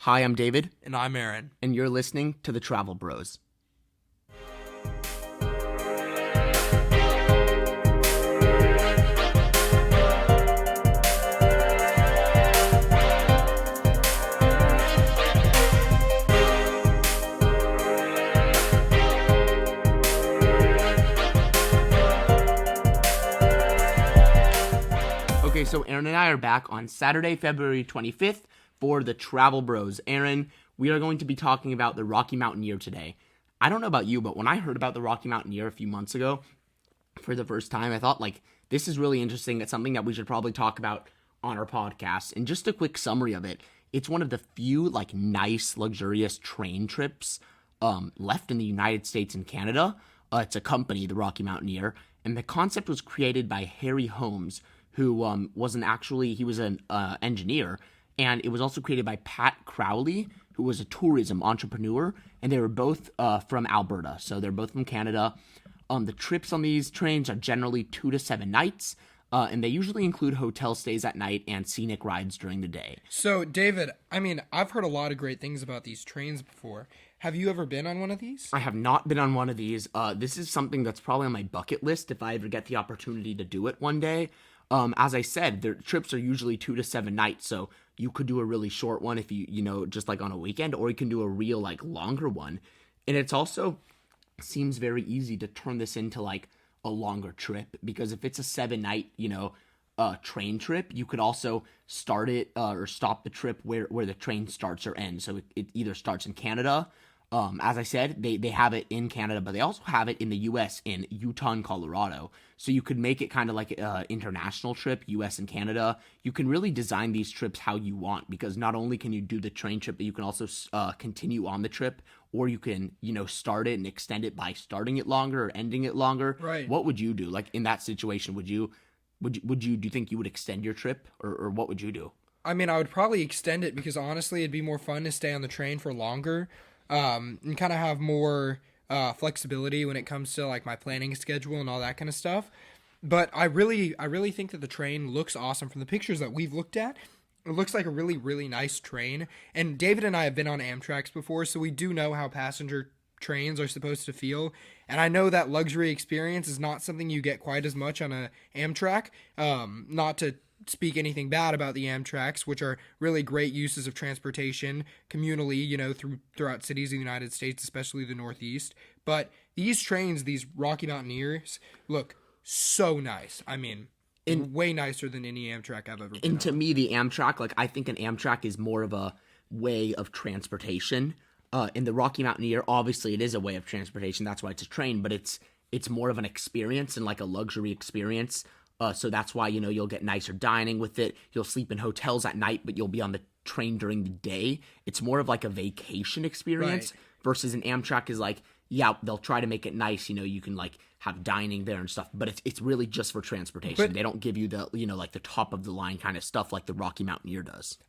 Hi, I'm David, And I'm Aaron. and you're listening to The Travel Bros. Okay, so Aaron and I are back on Saturday, February 25th for The Travel Bros. Aaron, we are going to be talking about the Rocky Mountaineer today. I don't know about you, but when I heard about the Rocky Mountaineer a few months ago for the first time, I thought, this is really interesting. It's something that we should probably talk about on our podcast. And just a quick summary of it, it's one of the few, nice, luxurious train trips left in the United States and Canada. It's a company, the Rocky Mountaineer, and the concept was created by Harry Holmes, who was an engineer, and it was also created by Pat Crowley, who was a tourism entrepreneur, and they were both from Alberta, so they're both from Canada. The trips on these trains are generally 2 to 7 nights, and they usually include hotel stays at night and scenic rides during the day. So, David, I've heard a lot of great things about these trains before. Have you ever been on one of these? I have not been on one of these. This is something that's probably on my bucket list if I ever get the opportunity to do it one day. As I said, their trips are usually 2 to 7 nights, so you could do a really short one if just on a weekend, or you can do a real, longer one. And it's also seems very easy to turn this into, a longer trip, because if it's a 7-night, train trip, you could also start it or stop the trip where the train starts or ends. So it either starts in Canada. As I said, they have it in Canada, but they also have it in the U.S. in Utah and Colorado. So you could make it kind of like an international trip, U.S. and Canada. You can really design these trips how you want, because not only can you do the train trip, but you can also continue on the trip, or you can, start it and extend it by starting it longer or ending it longer. Right. What would you do? In that situation, do you think you would extend your trip, or what would you do? I would probably extend it, because honestly, it'd be more fun to stay on the train for longer. And kind of have more flexibility when it comes to my planning schedule and all that kind of stuff. But I really think that the train looks awesome from the pictures that we've looked at. It looks like a really, really nice train. And David and I have been on Amtrak's before, so we do know how passenger trains are supposed to feel. And I know that luxury experience is not something you get quite as much on a Amtrak. Not to speak anything bad about the Amtraks, which are really great uses of transportation communally, throughout cities in the United States, especially the Northeast. But these trains, these Rocky Mountaineers, look so nice. Way nicer than any Amtrak I've ever been on. To me, the Amtrak, I think an Amtrak is more of a way of transportation. In the Rocky Mountaineer, obviously it is a way of transportation. That's why it's a train, but it's more of an experience and a luxury experience. So that's why, you'll get nicer dining with it. You'll sleep in hotels at night, but you'll be on the train during the day. It's more of a vacation experience, right, versus an Amtrak is they'll try to make it nice. You can have dining there and stuff, but it's really just for transportation. But, they don't give you the, the top of the line kind of stuff like the Rocky Mountaineer does.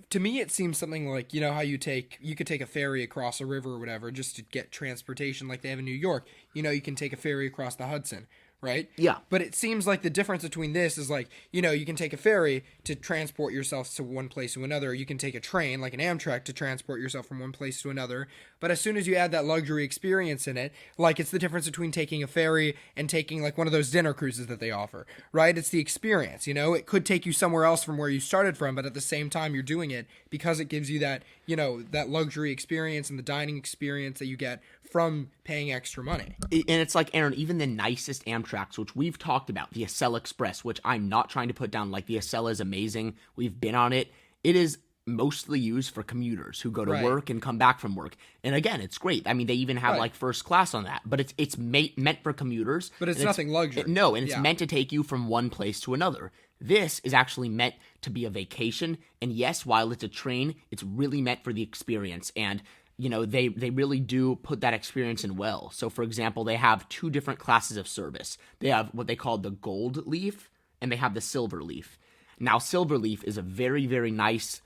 To me, it seems something how you could take a ferry across a river or whatever just to get transportation like they have in New York. You can take a ferry across the Hudson, right? Yeah. But it seems like the difference between this is you can take a ferry to transport yourself to one place to another. You can take a train, like an Amtrak, to transport yourself from one place to another. But as soon as you add that luxury experience in it, it's the difference between taking a ferry and taking one of those dinner cruises that they offer, right? It's the experience, it could take you somewhere else from where you started from, but at the same time you're doing it because it gives you that, that luxury experience and the dining experience that you get from paying extra money. And it's Aaron, even the nicest Amtraks, which we've talked about, the Acela Express, which I'm not trying to put down, the Acela is amazing. We've been on it. It is mostly used for commuters who go to right, work and come back from work. And again, it's great. They even have right, first class on that, but it's meant for commuters. But it's nothing luxury. It's meant to take you from one place to another. This is actually meant to be a vacation. And yes, while it's a train, it's really meant for the experience. And they really do put that experience in well. So, for example, they have 2 different classes of service. They have what they call the gold leaf, and they have the silver leaf. Now, silver leaf is a very, very nice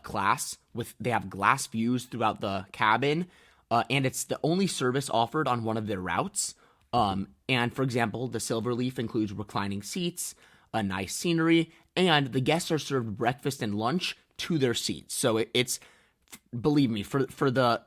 class. They have glass views throughout the cabin, and it's the only service offered on one of their routes. And, for example, the silver leaf includes reclining seats, a nice scenery, and the guests are served breakfast and lunch to their seats. So it's believe me, for the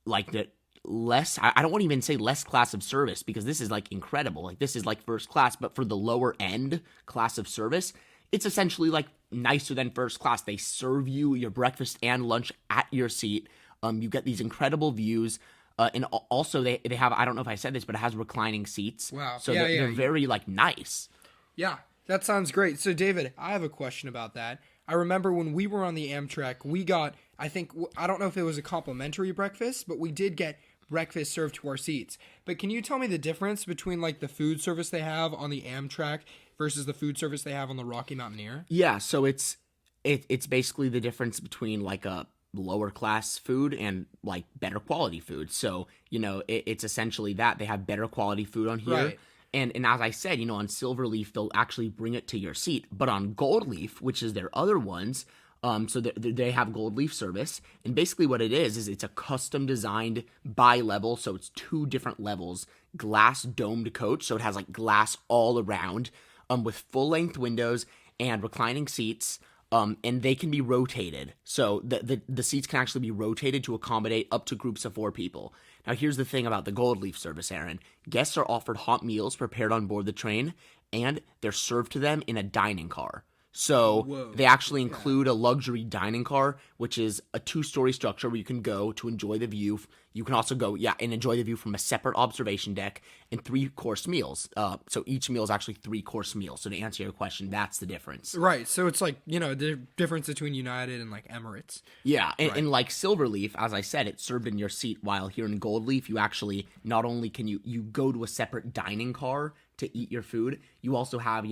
like the less, I don't want to even say less class of service, because this is like incredible. Like this is like first class, but for the lower end class of service, it's essentially like nicer than first class. They serve you your breakfast and lunch at your seat. You get these incredible views. And also they have, I don't know if I said this, but it has reclining seats. Wow. So Yeah, they're very like nice. Yeah, that sounds great. So, David, I have a question about that. I remember when we were on the Amtrak, we got, I don't know if it was a complimentary breakfast, but we did get breakfast served to our seats. But can you tell me the difference between like the food service they have on the Amtrak versus the food service they have on the Rocky Mountaineer? Yeah, so it's basically the difference between like a lower class food and like better quality food. So, it's essentially that they have better quality food on here. Right. And as I said, on Silverleaf, they'll actually bring it to your seat. But on Gold Leaf, which is their other ones, so they have Gold Leaf service. And basically what it is it's a custom designed bi-level. So it's 2 different levels, glass domed coach. So it has like glass all around, with full length windows and reclining seats. And they can be rotated. So the seats can actually be rotated to accommodate up to groups of 4 people. Now, here's the thing about the Gold Leaf service, Aaron. Guests are offered hot meals prepared on board the train, and they're served to them in a dining car. So they actually include a luxury dining car, which is a 2-story structure where you can go to enjoy the view. You can also go, and enjoy the view from a separate observation deck, and 3-course meals. So each meal is actually 3-course meals. So to answer your question, that's the difference. Right. So it's like, the difference between United and like Emirates. Yeah. And like Silverleaf, as I said, it's served in your seat, while here in Gold Leaf, you actually, not only can you go to a separate dining car to eat your food, you also have,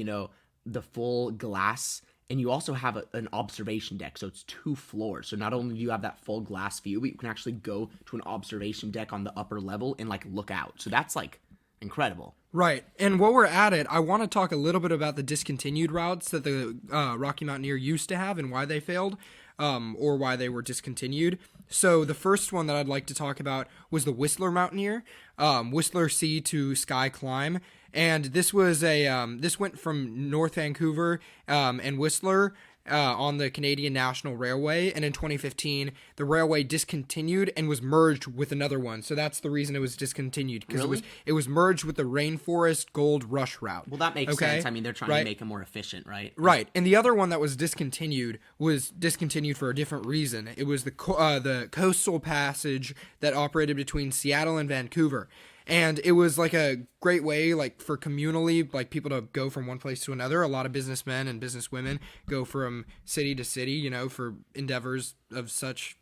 the full glass, and you also have an observation deck. So it's 2 floors. So not only do you have that full glass view, but you can actually go to an observation deck on the upper level and like look out. So that's like incredible. Right. And while we're at it, I want to talk a little bit about the discontinued routes that the Rocky Mountaineer used to have and why they failed, or why they were discontinued. So the first one that I'd like to talk about was the Whistler Mountaineer, Whistler Sea to Sky Climb. And this was this went from North Vancouver and Whistler on the Canadian National Railway, and in 2015 the railway discontinued and was merged with another one. So that's the reason it was discontinued, because Really? it was merged with the Rainforest Gold Rush route. Well, that makes sense. I mean, they're trying to make it more efficient, right? Right. And the other one that was discontinued for a different reason. It was the coastal passage that operated between Seattle and Vancouver. And it was like a great way, like for communally, like people to go from one place to another. A lot of businessmen and businesswomen go from city to city, for endeavors of such,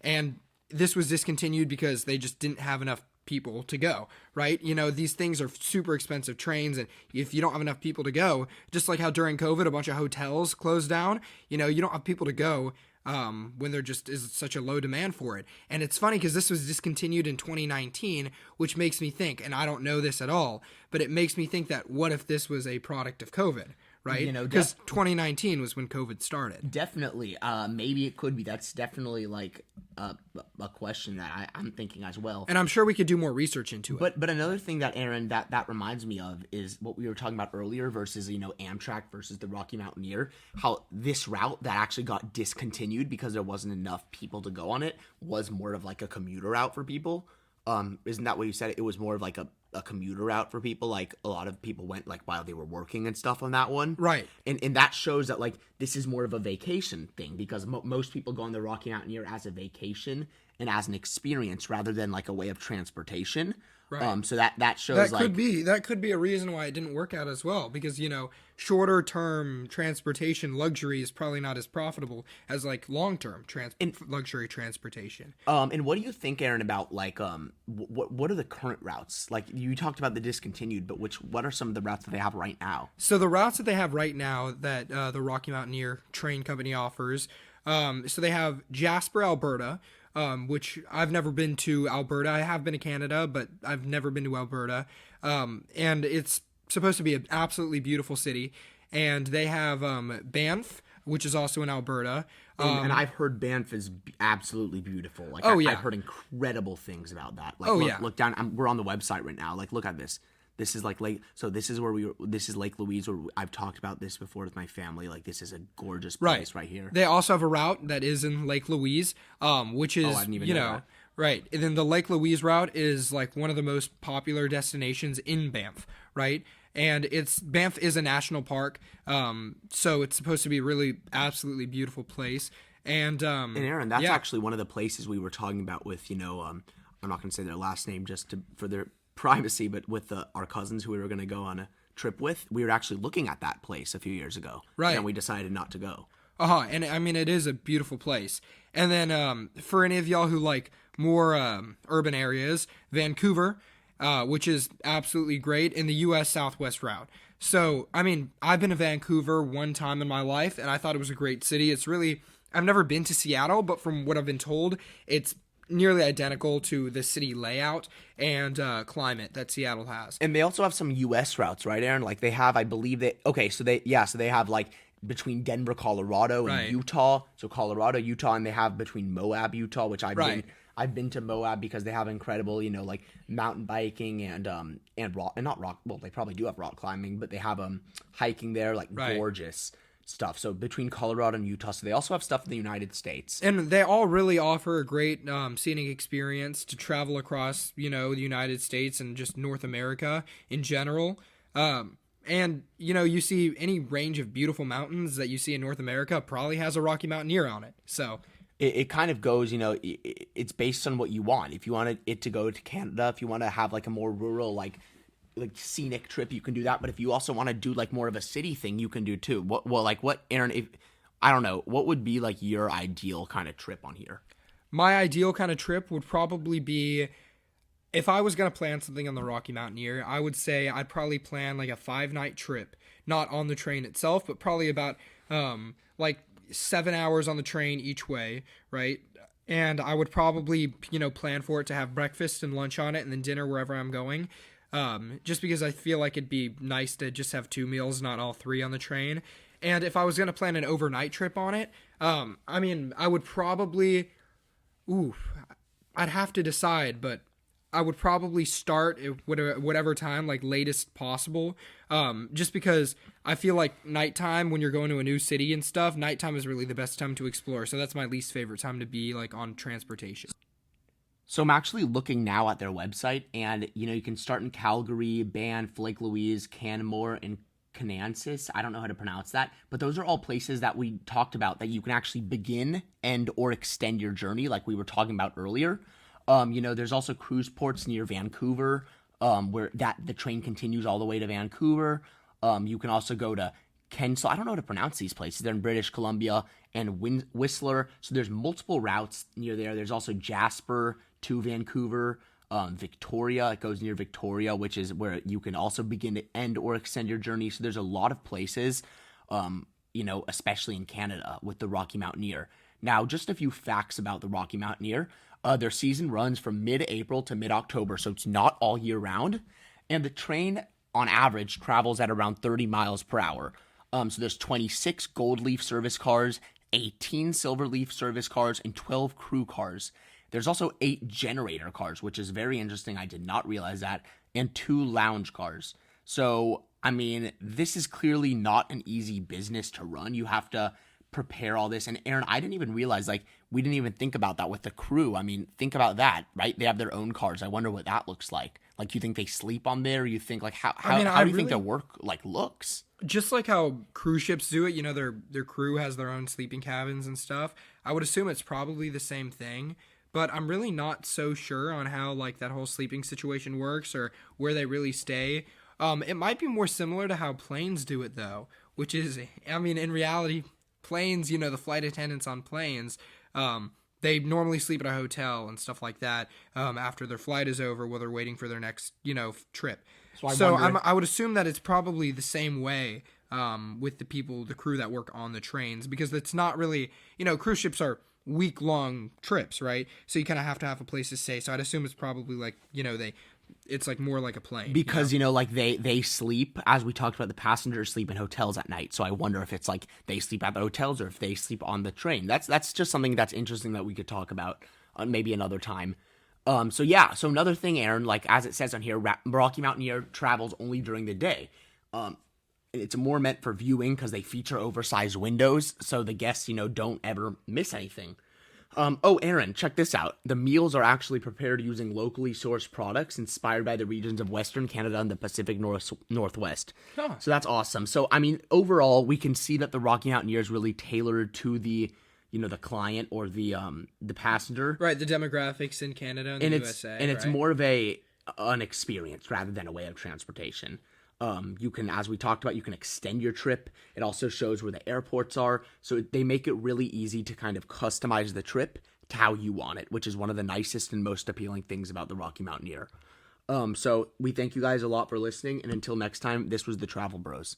and this was discontinued because they just didn't have enough people to go, right? These things are super expensive trains, and if you don't have enough people to go, just like how during COVID, a bunch of hotels closed down, you don't have people to go. When there just is such a low demand for it. And it's funny because this was discontinued in 2019, which makes me think, and I don't know this at all, but it makes me think that what if this was a product of COVID, right? Because 2019 was when COVID started. Definitely. Maybe it could be. That's definitely like a question that I'm thinking as well. And I'm sure we could do more research into it. But another thing that, Aaron, that reminds me of is what we were talking about earlier versus, Amtrak versus the Rocky Mountaineer. How this route that actually got discontinued because there wasn't enough people to go on it was more of like a commuter route for people. Isn't that what you said? It was more of like a commuter route for people. Like a lot of people went like while they were working and stuff on that one. Right. And that shows that like this is more of a vacation thing, because most people go on the Rocky Mountaineer as a vacation and as an experience rather than like a way of transportation. Right. So that shows that could be a reason why it didn't work out as well, because shorter term transportation luxury is probably not as profitable as like long term luxury transportation. And what do you think, Aaron, about like what are the current routes? Like you talked about the discontinued, but what are some of the routes that they have right now? So the routes that they have right now that the Rocky Mountaineer Train Company offers, so they have Jasper, Alberta. Which I've never been to Alberta. I have been to Canada, but I've never been to Alberta. And it's supposed to be an absolutely beautiful city. And they have Banff, which is also in Alberta. And I've heard Banff is absolutely beautiful. Like, yeah. I've heard incredible things about that. Like, look down. We're on the website right now. Like, look at this. This is like Lake. So this is where we. This is Lake Louise, where I've talked about this before with my family. Like this is a gorgeous place right here. They also have a route that is in Lake Louise, which is I didn't even know that. right. And then the Lake Louise route is like one of the most popular destinations in Banff, right? And Banff is a national park, so it's supposed to be a really absolutely beautiful place. And Aaron, that's actually one of the places we were talking about with, I'm not going to say their last name for their privacy, but with our cousins who we were going to go on a trip with, we were actually looking at that place a few years ago. Right. And we decided not to go. And I mean, it is a beautiful place. And then for any of y'all who like more urban areas, Vancouver, which is absolutely great, in the U.S. Southwest route. So, I mean, I've been to Vancouver one time in my life, and I thought it was a great city. I've never been to Seattle, but from what I've been told, it's nearly identical to the city layout and climate that Seattle has. And they also have some U.S. routes, right, Aaron? Like they have, I believe so they have like between Denver, Colorado, and Utah. So Colorado, Utah, and they have between Moab, Utah, which I've been to Moab because they have incredible, like mountain biking and not rock. Well, they probably do have rock climbing, but they have hiking there, like gorgeous stuff. So between Colorado and Utah, so they also have stuff in the United States, and they all really offer a great scenic experience to travel across, the United States and just North America in general. And you see any range of beautiful mountains that you see in North America probably has a Rocky Mountaineer on it. So it kind of goes, it's based on what you want. If you want it to go to Canada, if you want to have like a more rural, like scenic trip, you can do that. But if you also want to do like more of a city thing, you can do too. What Aaron, I don't know, what would be like your ideal kind of trip on here? My ideal kind of trip would probably be, if I was going to plan something on the Rocky Mountaineer, I would say I'd probably plan like a 5-night trip, not on the train itself, but probably about like 7 hours on the train each way, right? And I would probably, plan for it to have breakfast and lunch on it and then dinner wherever I'm going. Just because I feel like it'd be nice to just have 2 meals, not all 3 on the train. And if I was going to plan an overnight trip on it, I would probably, I'd have to decide, but I would probably start at whatever time, like latest possible, just because I feel like nighttime, when you're going to a new city and stuff, nighttime is really the best time to explore. So that's my least favorite time to be like on transportation. So I'm actually looking now at their website, and you can start in Calgary, Banff, Lake Louise, Canmore, and Canansis. I don't know how to pronounce that, but those are all places that we talked about that you can actually begin and or extend your journey, like we were talking about earlier. There's also cruise ports near Vancouver, where the train continues all the way to Vancouver. You can also go to Kensal. I don't know how to pronounce these places. They're in British Columbia, and Whistler. So there's multiple routes near there. There's also Jasper to Vancouver, Victoria. It goes near Victoria, which is where you can also begin to end or extend your journey. So there's a lot of places, especially in Canada with the Rocky Mountaineer. Now, just a few facts about the Rocky Mountaineer. Their season runs from mid-April to mid-October, so it's not all year round. And the train, on average, travels at around 30 miles per hour. So there's 26 Gold Leaf service cars, 18 Silver Leaf service cars, and 12 crew cars. There's also 8 generator cars, which is very interesting. I did not realize that. And 2 lounge cars. So, this is clearly not an easy business to run. You have to prepare all this. And Aaron, I didn't even realize, we didn't even think about that with the crew. Think about that, right? They have their own cars. I wonder what that looks like. You think they sleep on there? You think, how do you think their work, looks? Just like how cruise ships do it, their crew has their own sleeping cabins and stuff. I would assume it's probably the same thing, but I'm really not so sure on how, that whole sleeping situation works or where they really stay. It might be more similar to how planes do it, though, which is, in reality, planes, the flight attendants on planes, they normally sleep at a hotel and stuff like that after their flight is over while they're waiting for their next, trip. So I would assume that it's probably the same way with the crew that work on the trains, because it's not really, cruise ships are week-long trips, right? So you kind of have to have a place to stay. So I'd assume it's probably it's more like a plane. Because, they sleep, as we talked about, the passengers sleep in hotels at night. So I wonder if it's they sleep at the hotels or if they sleep on the train. That's just something that's interesting that we could talk about maybe another time. So yeah, so another thing, Aaron, like as it says on here, Rocky Mountaineer travels only during the day. Um, it's more meant for viewing because they feature oversized windows, so the guests, don't ever miss anything. Oh, Aaron, check this out. The meals are actually prepared using locally sourced products inspired by the regions of Western Canada and the Pacific Northwest. Huh. So that's awesome. So, I mean, overall, we can see that the Rocky Mountaineer is really tailored to the client or the passenger, Right, the demographics in Canada and the USA. and it's right? more of an experience rather than a way of transportation. You can, as we talked about, you can extend your trip. It also shows where the airports are. So they make it really easy to kind of customize the trip to how you want it, which is one of the nicest and most appealing things about the Rocky Mountaineer. So we thank you guys a lot for listening. And until next time, this was the Travel Bros.